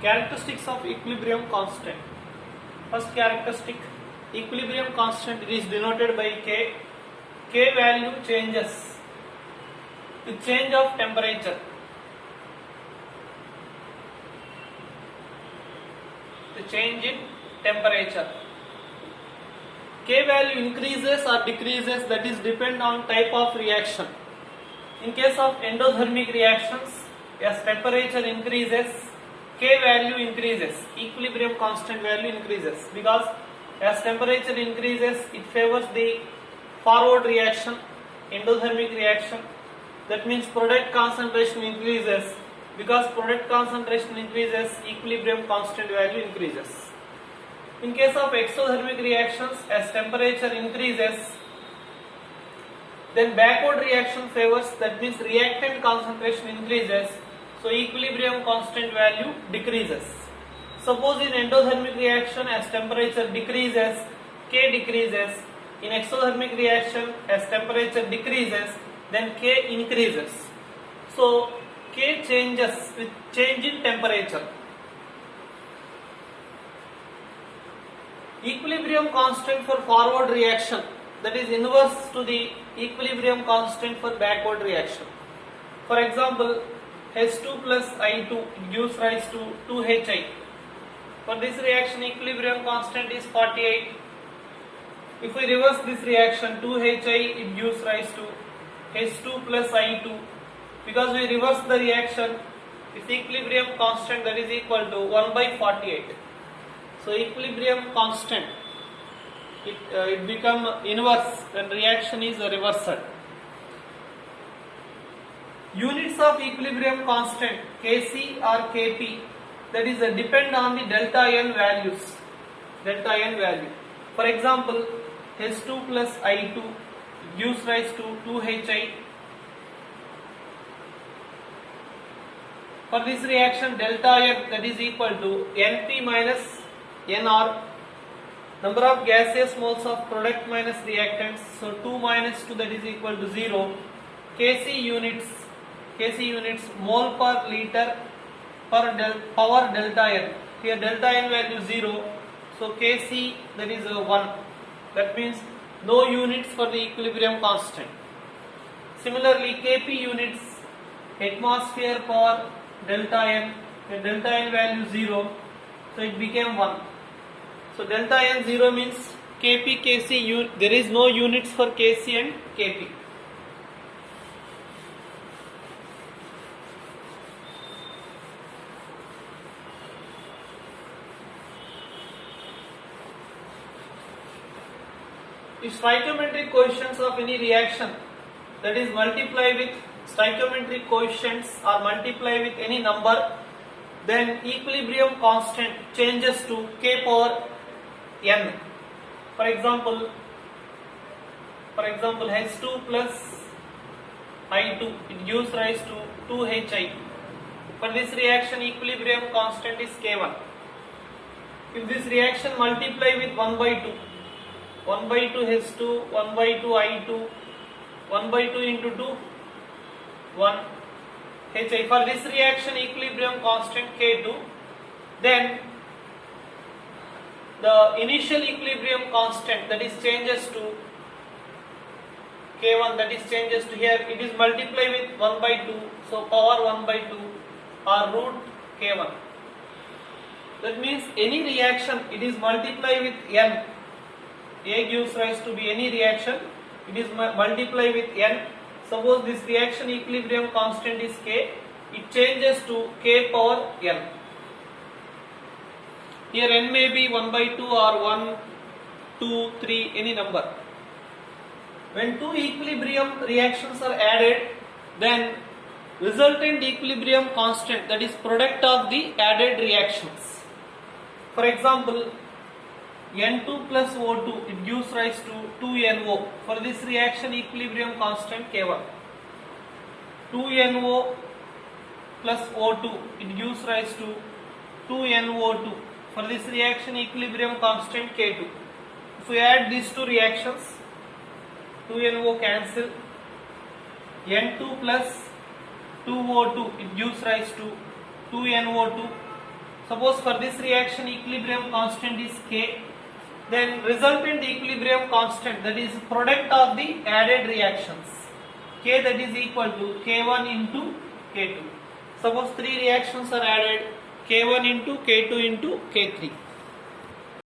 Characteristics of equilibrium constant. First characteristic, equilibrium constant is denoted by K. K value changes with change of temperature. The change in temperature. K value increases or decreases, that is depend on type of reaction. In case of endothermic reactions, as temperature increases, K value increases, equilibrium constant value increases, because as temperature increases it favors the forward reaction, endothermic reaction. That means product concentration increases. Because product concentration increases, equilibrium constant value increases. In case of exothermic reactions, as temperature increases, then backward reaction favors, that means reactant concentration increases, so equilibrium constant value decreases. Suppose in endothermic reaction, as temperature decreases, K decreases. In exothermic reaction, as temperature decreases, then K increases. So K changes with change in temperature. Equilibrium constant for forward reaction, that is inverse to the equilibrium constant for backward reaction. For example, H2 plus I2 gives rise to 2HI. For this reaction, equilibrium constant is 48. If we reverse this reaction, 2HI, it gives rise to H2 plus I2. Because we reverse the reaction, its equilibrium constant, that is equal to 1 by 48. So equilibrium constant, it become inverse when reaction is reversed. Units of equilibrium constant, Kc or Kp, that is depend on the delta n values. Delta n value. For example, H2 plus I2 gives rise to 2HI. For this reaction, delta n, that is equal to Np minus Nr, number of gaseous moles of product minus reactants, so 2 minus 2, that is equal to 0. Kc units mole per liter per power delta n. Here delta n value 0, so Kc, that is 1. That means no units for the equilibrium constant. Similarly, Kp units atmosphere per delta n, the delta n value 0, so it became 1. So delta n 0 means Kp, Kc, there is no units for Kc and Kp. If stoichiometric coefficients of any reaction, that is multiply with stoichiometric coefficients or multiply with any number, then equilibrium constant changes to K power n. For example, H2 plus I2, it gives rise to 2HI. For this reaction, equilibrium constant is K1. If this reaction multiply with 1 by 2, 1 by 2 H2, 1 by 2 I2, 1 by 2 into 2, 1 HI. For this reaction, equilibrium constant K2, then the initial equilibrium constant, that is changes to K1, that is changes to here, it is multiplied with 1 by 2, so power 1 by 2 or root K1. That means any reaction, it is multiplied with n. A gives rise to be any reaction, it is multiplied with n. Suppose this reaction equilibrium constant is K, it changes to K power n. Here n may be 1 by 2 or 1, 2, 3, any number. When two equilibrium reactions are added, then resultant equilibrium constant, that is product of the added reactions. For example, N2 plus O2, it gives rise to 2NO. For this reaction, equilibrium constant K1. 2NO plus O2, it gives rise to 2NO2. For this reaction, equilibrium constant K2. If we add these two reactions, 2NO cancel, N2 plus 2O2, it gives rise to 2NO2. Suppose for this reaction equilibrium constant is K, then resultant equilibrium constant, that is product of the added reactions, K, that is equal to K1 into K2. Suppose three reactions are added, K1 into K2 into K3.